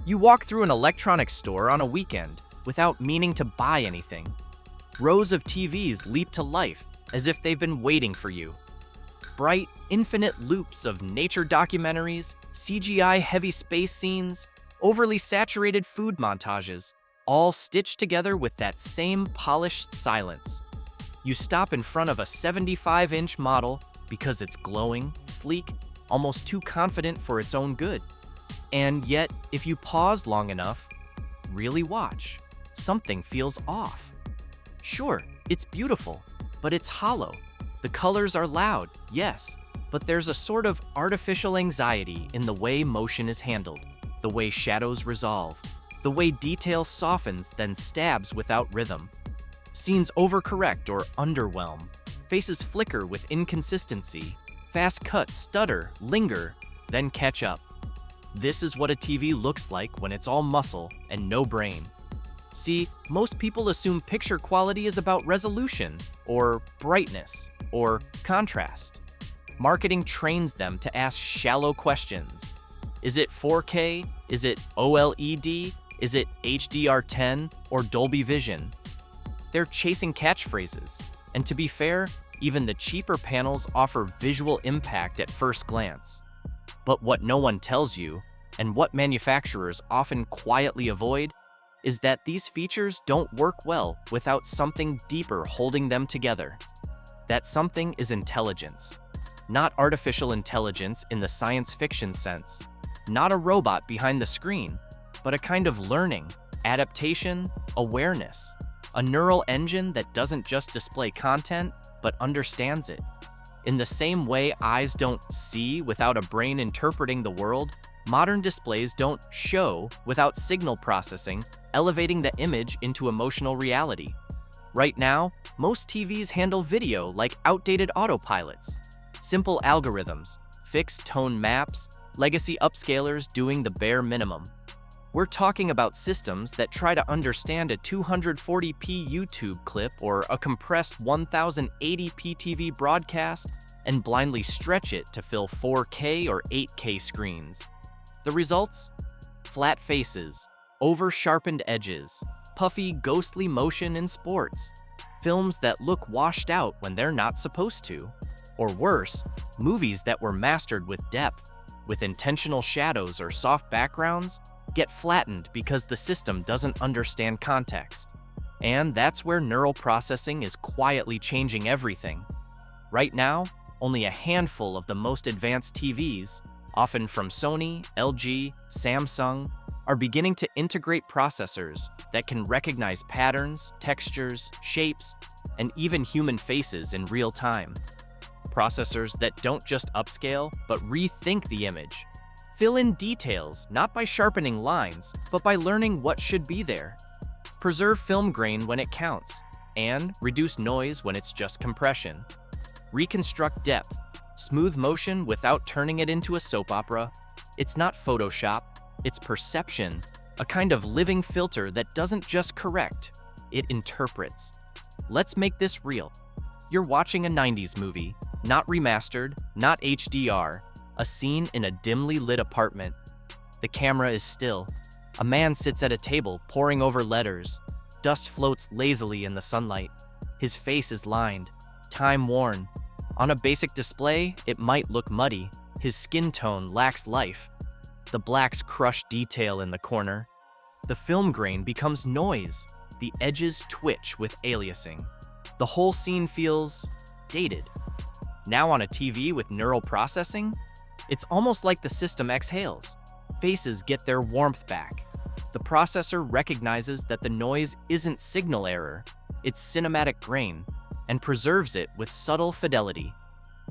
You walk through an electronics store on a weekend without meaning to buy anything. Rows of TVs leap to life as if they've been waiting for you. Bright, infinite loops of nature documentaries, CGI-heavy space scenes, overly saturated food montages, all stitched together with that same polished silence. You stop in front of a 75-inch model because it's glowing, sleek, almost too confident for its own good. And yet, if you pause long enough, really watch, something feels off. Sure, it's beautiful, but it's hollow. The colors are loud, yes, but there's a sort of artificial anxiety in the way motion is handled, the way shadows resolve, the way detail softens then stabs without rhythm. Scenes overcorrect or underwhelm, faces flicker with inconsistency, fast cuts stutter, linger, then catch up. This is what a TV looks like when it's all muscle and no brain. See, most people assume picture quality is about resolution, or brightness, or contrast. Marketing trains them to ask shallow questions. Is it 4K? Is it OLED? Is it HDR10 or Dolby Vision? They're chasing catchphrases, and to be fair, even the cheaper panels offer visual impact at first glance. But what no one tells you, and what manufacturers often quietly avoid, is that these features don't work well without something deeper holding them together. That something is intelligence. Not artificial intelligence in the science fiction sense, not a robot behind the screen, but a kind of learning, adaptation, awareness. A neural engine that doesn't just display content, but understands it. In the same way eyes don't see without a brain interpreting the world, modern displays don't show without signal processing, elevating the image into emotional reality. Right now, most TVs handle video like outdated autopilots, simple algorithms, fixed tone maps, legacy upscalers doing the bare minimum. We're talking about systems that try to understand a 240p YouTube clip or a compressed 1080p TV broadcast and blindly stretch it to fill 4K or 8K screens. The results? Flat faces, over-sharpened edges, puffy, ghostly motion in sports, films that look washed out when they're not supposed to, or worse, movies that were mastered with depth, with intentional shadows or soft backgrounds, get flattened because the system doesn't understand context. And that's where neural processing is quietly changing everything. Right now, only a handful of the most advanced TVs, often from Sony, LG, Samsung, are beginning to integrate processors that can recognize patterns, textures, shapes, and even human faces in real time. Processors that don't just upscale, but rethink the image. Fill in details, not by sharpening lines, but by learning what should be there. Preserve film grain when it counts, and reduce noise when it's just compression. Reconstruct depth, smooth motion without turning it into a soap opera. It's not Photoshop, it's perception, a kind of living filter that doesn't just correct, it interprets. Let's make this real. You're watching a 90s movie, not remastered, not HDR, a scene in a dimly lit apartment. The camera is still. A man sits at a table poring over letters. Dust floats lazily in the sunlight. His face is lined, time-worn. On a basic display, it might look muddy. His skin tone lacks life. The blacks crush detail in the corner. The film grain becomes noise. The edges twitch with aliasing. The whole scene feels dated. Now on a TV with neural processing, it's almost like the system exhales. Faces get their warmth back. The processor recognizes that the noise isn't signal error, it's cinematic grain, and preserves it with subtle fidelity.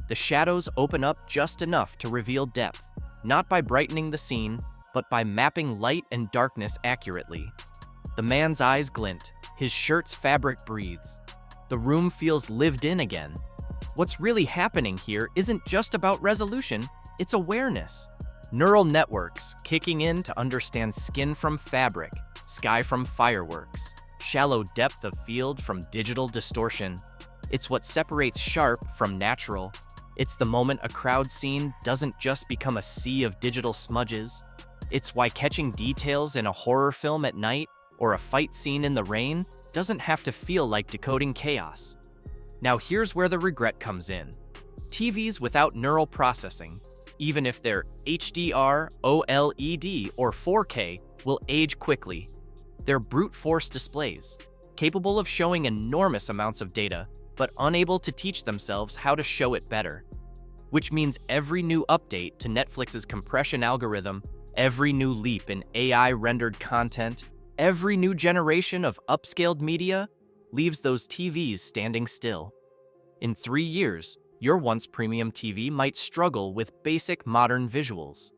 The shadows open up just enough to reveal depth, not by brightening the scene, but by mapping light and darkness accurately. The man's eyes glint, his shirt's fabric breathes. The room feels lived in again. What's really happening here isn't just about resolution, it's awareness. Neural networks kicking in to understand skin from fabric, sky from fireworks, shallow depth of field from digital distortion. It's what separates sharp from natural. It's the moment a crowd scene doesn't just become a sea of digital smudges. It's why catching details in a horror film at night or a fight scene in the rain doesn't have to feel like decoding chaos. Now here's where the regret comes in. TVs without neural processing, even if they're HDR, OLED, or 4K, will age quickly. They're brute force displays, capable of showing enormous amounts of data, but unable to teach themselves how to show it better. Which means every new update to Netflix's compression algorithm, every new leap in AI-rendered content, every new generation of upscaled media leaves those TVs standing still. In 3 years, your once premium TV might struggle with basic modern visuals.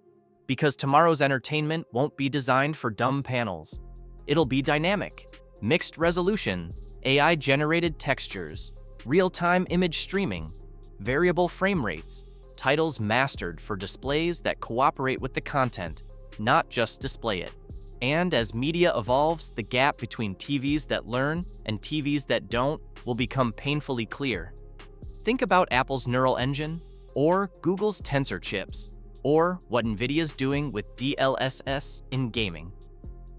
Because tomorrow's entertainment won't be designed for dumb panels. It'll be dynamic, mixed resolution, AI-generated textures, real-time image streaming, variable frame rates, titles mastered for displays that cooperate with the content, not just display it. And as media evolves, the gap between TVs that learn and TVs that don't will become painfully clear. Think about Apple's Neural Engine, or Google's Tensor chips, or what NVIDIA's doing with DLSS in gaming.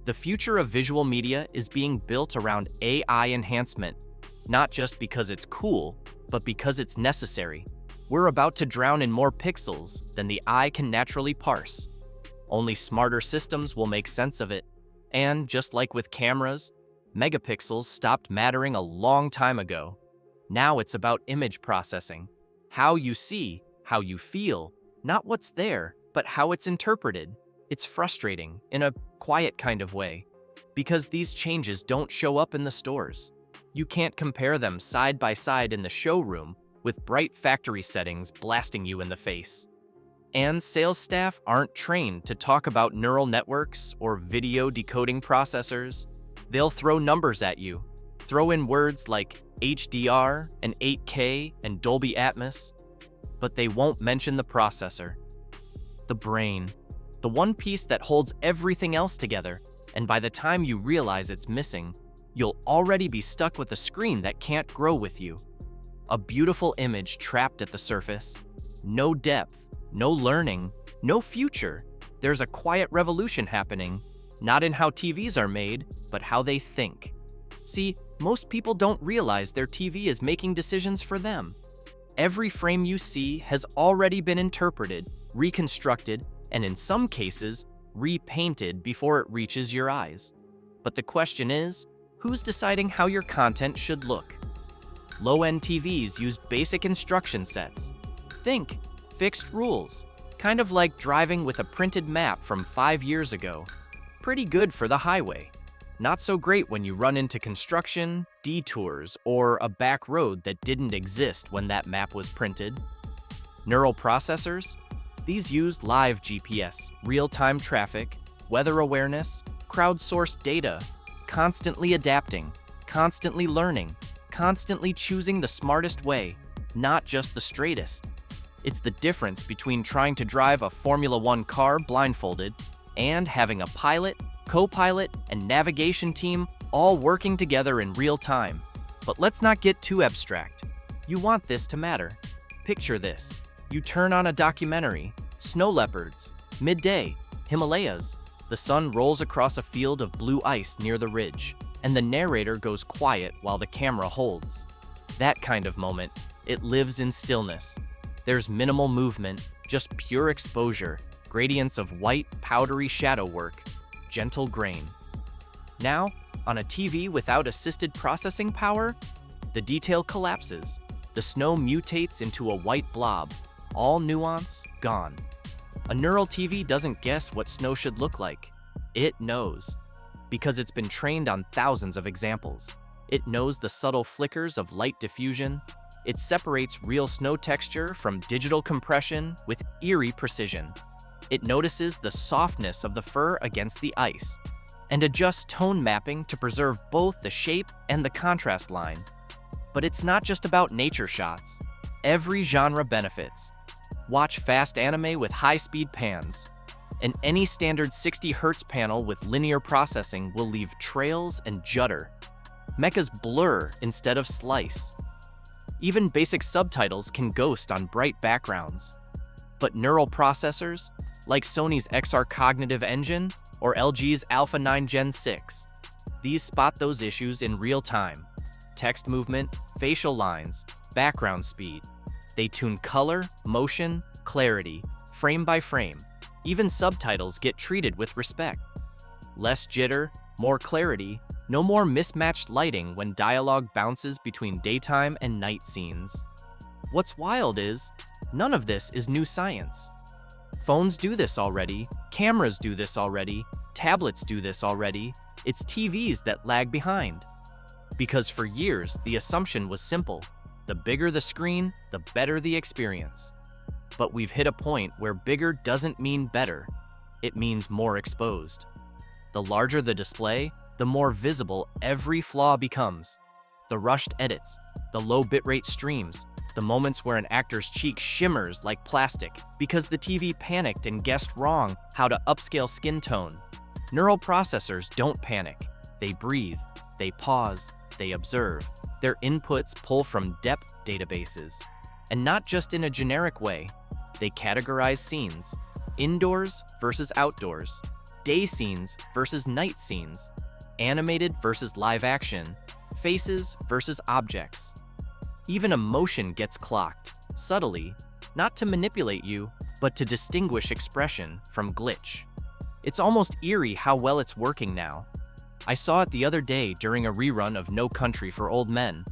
The future of visual media is being built around AI enhancement, not just because it's cool, but because it's necessary. We're about to drown in more pixels than the eye can naturally parse. Only smarter systems will make sense of it. And just like with cameras, megapixels stopped mattering a long time ago. Now it's about image processing. How you see, how you feel, not what's there, but how it's interpreted. It's frustrating, in a quiet kind of way, because these changes don't show up in the stores. You can't compare them side by side in the showroom with bright factory settings blasting you in the face. And sales staff aren't trained to talk about neural networks or video decoding processors. They'll throw numbers at you, throw in words like HDR and 8K and Dolby Atmos, but they won't mention the processor. The brain, the one piece that holds everything else together, and by the time you realize it's missing, you'll already be stuck with a screen that can't grow with you. A beautiful image trapped at the surface. No depth, no learning, no future. There's a quiet revolution happening, not in how TVs are made, but how they think. See, most people don't realize their TV is making decisions for them. Every frame you see has already been interpreted, reconstructed, and in some cases, repainted before it reaches your eyes. But the question is, who's deciding how your content should look? Low-end TVs use basic instruction sets. Think fixed rules, kind of like driving with a printed map from 5 years ago. Pretty good for the highway. Not so great when you run into construction, detours, or a back road that didn't exist when that map was printed. Neural processors? These use live GPS, real-time traffic, weather awareness, crowdsourced data, constantly adapting, constantly learning, constantly choosing the smartest way, not just the straightest. It's the difference between trying to drive a Formula One car blindfolded and having a pilot, co-pilot, and navigation team all working together in real time. But let's not get too abstract. You want this to matter. Picture this. You turn on a documentary, snow leopards, midday, Himalayas. The sun rolls across a field of blue ice near the ridge, and the narrator goes quiet while the camera holds. That kind of moment, it lives in stillness. There's minimal movement, just pure exposure, gradients of white, powdery shadow work, gentle grain. Now, on a TV without assisted processing power, the detail collapses. The snow mutates into a white blob, all nuance gone. A neural TV doesn't guess what snow should look like. It knows, because it's been trained on thousands of examples. It knows the subtle flickers of light diffusion. It separates real snow texture from digital compression with eerie precision. It notices the softness of the fur against the ice and adjusts tone mapping to preserve both the shape and the contrast line. But it's not just about nature shots. Every genre benefits. Watch fast anime with high-speed pans, and any standard 60 Hz panel with linear processing will leave trails and judder. Mechas blur instead of slice. Even basic subtitles can ghost on bright backgrounds. But neural processors, like Sony's XR Cognitive Engine or LG's Alpha 9 Gen 6. These spot those issues in real time. Text movement, facial lines, background speed. They tune color, motion, clarity, frame by frame. Even subtitles get treated with respect. Less jitter, more clarity, no more mismatched lighting when dialogue bounces between daytime and night scenes. What's wild is, none of this is new science. Phones do this already, cameras do this already, tablets do this already. It's TVs that lag behind. Because for years, the assumption was simple. The bigger the screen, the better the experience. But we've hit a point where bigger doesn't mean better. It means more exposed. The larger the display, the more visible every flaw becomes. The rushed edits, the low bitrate streams, the moments where an actor's cheek shimmers like plastic because the TV panicked and guessed wrong how to upscale skin tone. Neural processors don't panic. They breathe, they pause, they observe. Their inputs pull from depth databases. And not just in a generic way. They categorize scenes, indoors versus outdoors, day scenes versus night scenes, animated versus live action, faces versus objects. Even emotion gets clocked, subtly, not to manipulate you, but to distinguish expression from glitch. It's almost eerie how well it's working now. I saw it the other day during a rerun of No Country for Old Men.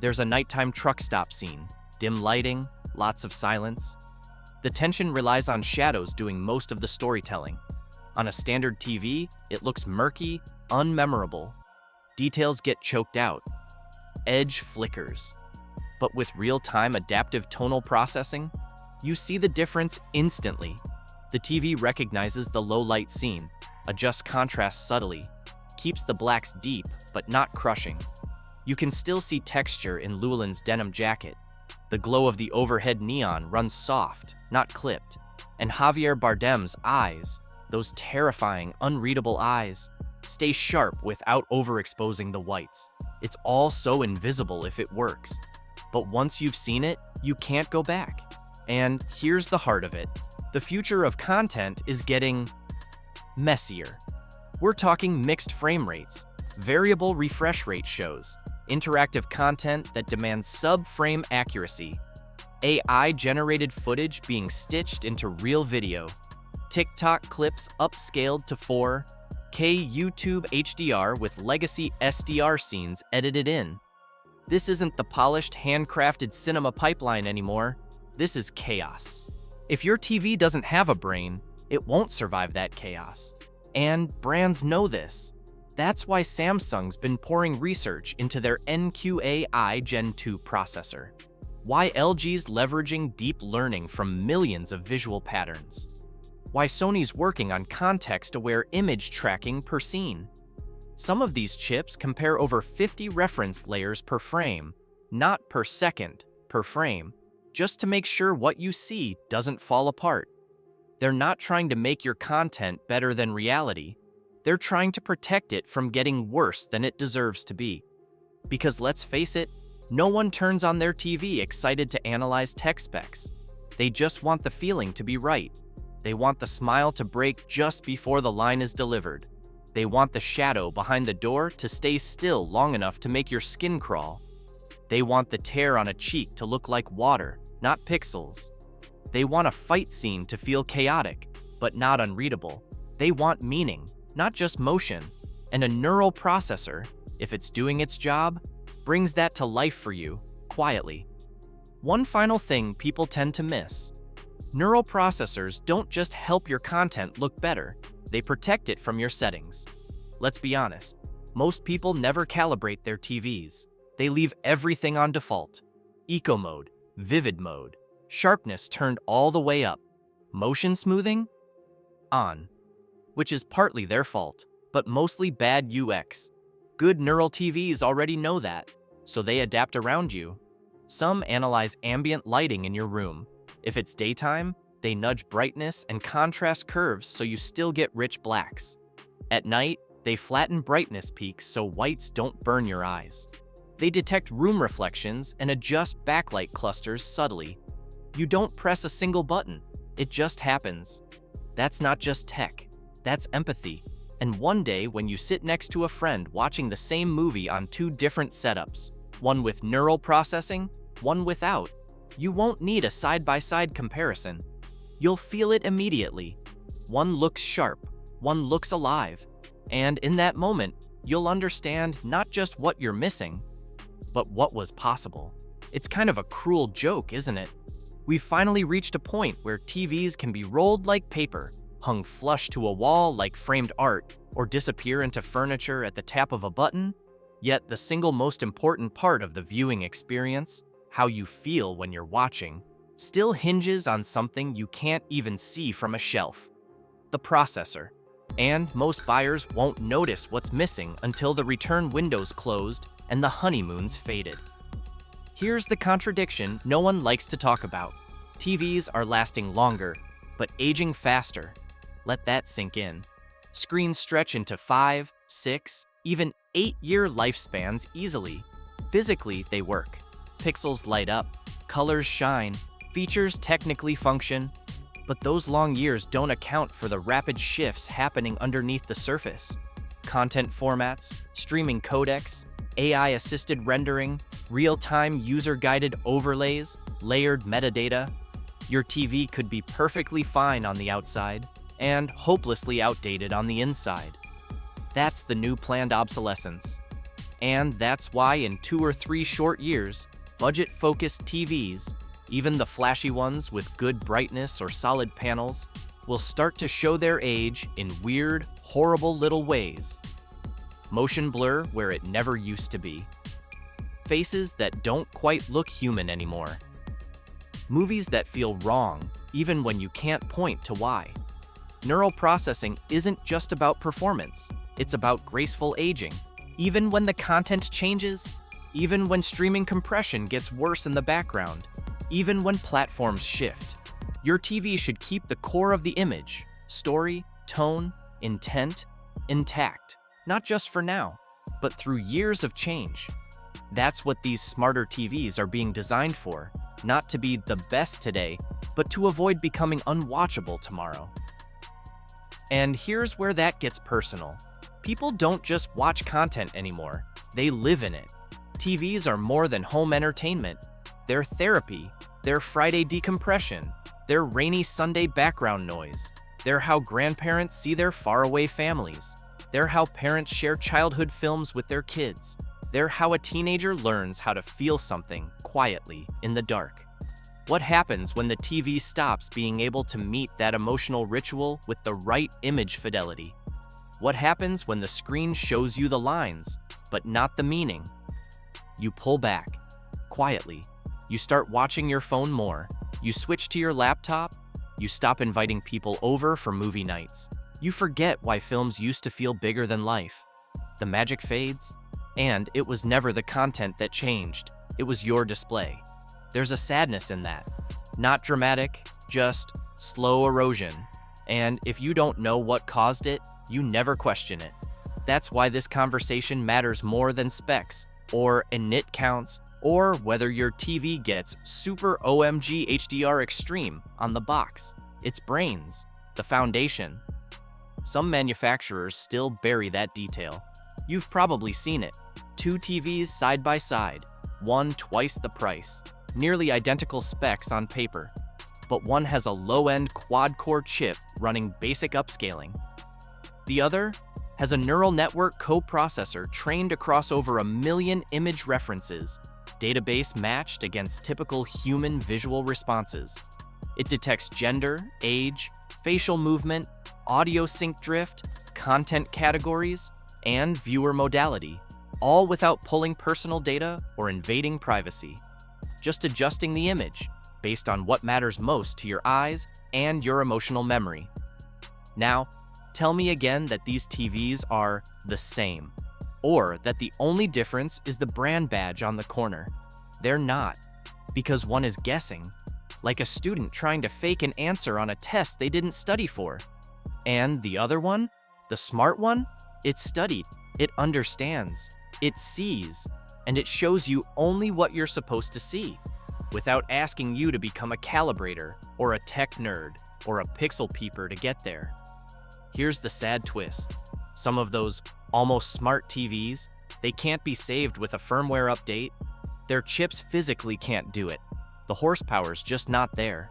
There's a nighttime truck stop scene, dim lighting, lots of silence. The tension relies on shadows doing most of the storytelling. On a standard TV, it looks murky, unmemorable. Details get choked out. Edge flickers. But with real-time adaptive tonal processing, you see the difference instantly. The TV recognizes the low-light scene, adjusts contrast subtly, keeps the blacks deep but not crushing. You can still see texture in Llewellyn's denim jacket. The glow of the overhead neon runs soft, not clipped. And Javier Bardem's eyes, those terrifying, unreadable eyes, stay sharp without overexposing the whites. It's all so invisible if it works. But once you've seen it, you can't go back. And here's the heart of it. The future of content is getting messier. We're talking mixed frame rates, variable refresh rate shows, interactive content that demands sub-frame accuracy, AI-generated footage being stitched into real video, TikTok clips upscaled to 4K YouTube HDR with legacy SDR scenes edited in. This isn't the polished, handcrafted cinema pipeline anymore. This is chaos. If your TV doesn't have a brain, it won't survive that chaos. And brands know this. That's why Samsung's been pouring research into their NQAI Gen 2 processor. Why LG's leveraging deep learning from millions of visual patterns. Why Sony's working on context-aware image tracking per scene. Some of these chips compare over 50 reference layers per frame, not per second, per frame, just to make sure what you see doesn't fall apart. They're not trying to make your content better than reality. They're trying to protect it from getting worse than it deserves to be. Because let's face it, no one turns on their TV excited to analyze tech specs. They just want the feeling to be right. They want the smile to break just before the line is delivered. They want the shadow behind the door to stay still long enough to make your skin crawl. They want the tear on a cheek to look like water, not pixels. They want a fight scene to feel chaotic, but not unreadable. They want meaning, not just motion. And a neural processor, if it's doing its job, brings that to life for you, quietly. One final thing people tend to miss. Neural processors don't just help your content look better, they protect it from your settings. Let's be honest, most people never calibrate their TVs. They leave everything on default. Eco mode, vivid mode, sharpness turned all the way up, motion smoothing? On. Which is partly their fault, but mostly bad UX. Good neural TVs already know that, so they adapt around you. Some analyze ambient lighting in your room. If it's daytime, they nudge brightness and contrast curves so you still get rich blacks. At night, they flatten brightness peaks so whites don't burn your eyes. They detect room reflections and adjust backlight clusters subtly. You don't press a single button, it just happens. That's not just tech, that's empathy. And one day, when you sit next to a friend watching the same movie on two different setups, one with neural processing, one without, you won't need a side-by-side comparison. You'll feel it immediately. One looks sharp, one looks alive, and in that moment, you'll understand not just what you're missing, but what was possible. It's kind of a cruel joke, isn't it? We've finally reached a point where TVs can be rolled like paper, hung flush to a wall like framed art, or disappear into furniture at the tap of a button. Yet the single most important part of the viewing experience, how you feel when you're watching, still hinges on something you can't even see from a shelf: the processor. And most buyers won't notice what's missing until the return window's closed and the honeymoon's faded. Here's the contradiction no one likes to talk about. TVs are lasting longer, but aging faster. Let that sink in. Screens stretch into 5, 6, even 8-year lifespans easily. Physically, they work. Pixels light up, colors shine, features technically function, but those long years don't account for the rapid shifts happening underneath the surface. Content formats, streaming codecs, AI-assisted rendering, real-time user-guided overlays, layered metadata. Your TV could be perfectly fine on the outside and hopelessly outdated on the inside. That's the new planned obsolescence. And that's why in 2 or 3 short years, budget-focused TVs, even the flashy ones with good brightness or solid panels, will start to show their age in weird, horrible little ways. Motion blur where it never used to be. Faces that don't quite look human anymore. Movies that feel wrong, even when you can't point to why. Neural processing isn't just about performance, it's about graceful aging. Even when the content changes, even when streaming compression gets worse in the background, even when platforms shift, your TV should keep the core of the image, story, tone, intent, intact, not just for now, but through years of change. That's what these smarter TVs are being designed for, not to be the best today, but to avoid becoming unwatchable tomorrow. And here's where that gets personal. People don't just watch content anymore, they live in it. TVs are more than home entertainment. They're therapy, they're Friday decompression, they're rainy Sunday background noise, they're how grandparents see their faraway families, they're how parents share childhood films with their kids, they're how a teenager learns how to feel something quietly in the dark. What happens when the TV stops being able to meet that emotional ritual with the right image fidelity? What happens when the screen shows you the lines, but not the meaning? You pull back, quietly. You start watching your phone more. You switch to your laptop. You stop inviting people over for movie nights. You forget why films used to feel bigger than life. The magic fades, and it was never the content that changed. It was your display. There's a sadness in that. Not dramatic, just slow erosion. And if you don't know what caused it, you never question it. That's why this conversation matters more than specs, or nit counts, or whether your TV gets Super OMG HDR Extreme on the box. It's brains, the foundation. Some manufacturers still bury that detail. You've probably seen it. 2 TVs side by side, one twice the price, nearly identical specs on paper, but one has a low-end quad-core chip running basic upscaling. The other has a neural network coprocessor trained across over 1 million image references, database matched against typical human visual responses. It detects gender, age, facial movement, audio sync drift, content categories, and viewer modality, all without pulling personal data or invading privacy. Just adjusting the image based on what matters most to your eyes and your emotional memory. Now, tell me again that these TVs are the same, or that the only difference is the brand badge on the corner. They're not, because one is guessing, like a student trying to fake an answer on a test they didn't study for. And the other one, the smart one, it's studied, it understands, it sees, and it shows you only what you're supposed to see. without asking you to become a calibrator or a tech nerd or a pixel peeper to get there. Here's the sad twist. Some of those almost smart TVs, they can't be saved with a firmware update. Their chips physically can't do it. The horsepower's just not there.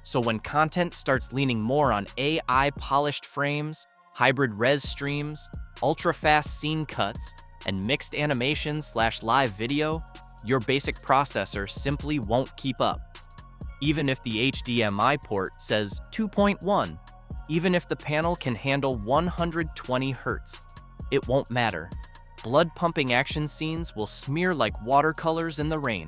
So when content starts leaning more on AI-polished frames, hybrid res streams, ultra-fast scene cuts, and mixed animation/live video, your basic processor simply won't keep up. Even if the HDMI port says 2.1, even if the panel can handle 120 Hz, it won't matter. Blood-pumping action scenes will smear like watercolors in the rain.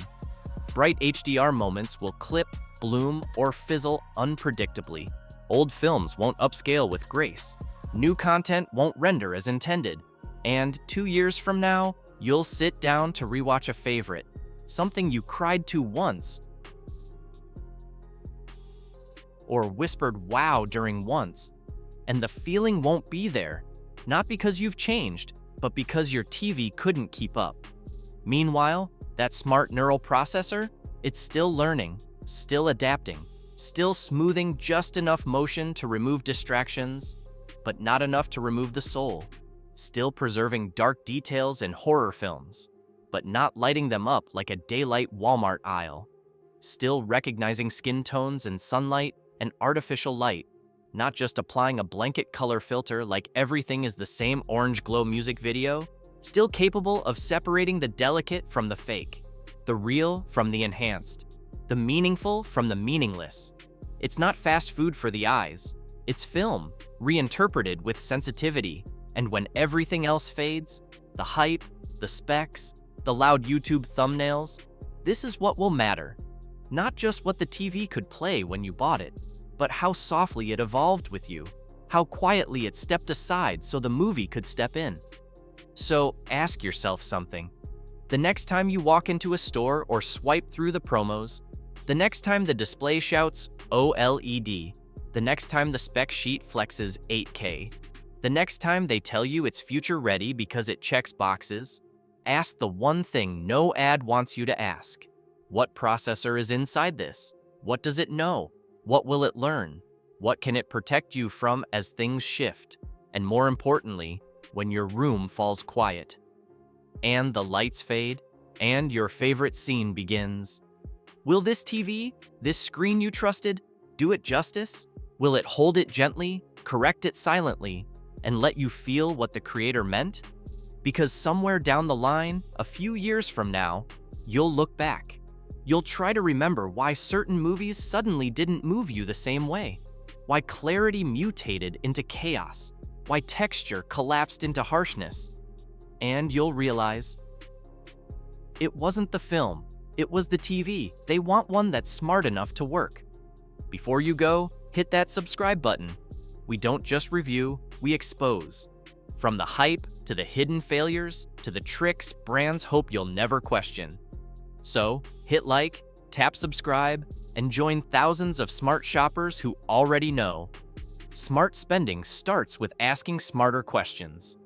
Bright HDR moments will clip, bloom, or fizzle unpredictably. Old films won't upscale with grace. New content won't render as intended. And 2 years from now, you'll sit down to rewatch a favorite, something you cried to once, or whispered wow during once, and the feeling won't be there, not because you've changed, but because your TV couldn't keep up. Meanwhile, that smart neural processor, it's still learning, still adapting, still smoothing just enough motion to remove distractions, but not enough to remove the soul. Still preserving dark details in horror films, but not lighting them up like a daylight Walmart aisle. Still recognizing skin tones in sunlight and artificial light, not just applying a blanket color filter like everything is the same orange glow music video. Still capable of separating the delicate from the fake, the real from the enhanced, the meaningful from the meaningless. It's not fast food for the eyes. It's film, reinterpreted with sensitivity. And when everything else fades, the hype, the specs, the loud YouTube thumbnails, this is what will matter. Not just what the TV could play when you bought it, but how softly it evolved with you, how quietly it stepped aside so the movie could step in. So ask yourself something. The next time you walk into a store or swipe through the promos, the next time the display shouts OLED, the next time the spec sheet flexes 8K, the next time they tell you it's future ready because it checks boxes, ask the one thing no ad wants you to ask. What processor is inside this? What does it know? What will it learn? What can it protect you from as things shift? And more importantly, when your room falls quiet, and the lights fade, and your favorite scene begins. Will this TV, this screen you trusted, do it justice? Will it hold it gently, correct it silently, and let you feel what the creator meant? Because somewhere down the line, a few years from now, you'll look back. You'll try to remember why certain movies suddenly didn't move you the same way, why clarity mutated into chaos, why texture collapsed into harshness. And you'll realize, it wasn't the film, it was the TV. They want one that's smart enough to work. Before you go, hit that subscribe button. We don't just review, we expose. From the hype, to the hidden failures, to the tricks brands hope you'll never question. So, hit like, tap subscribe, and join thousands of smart shoppers who already know. Smart spending starts with asking smarter questions.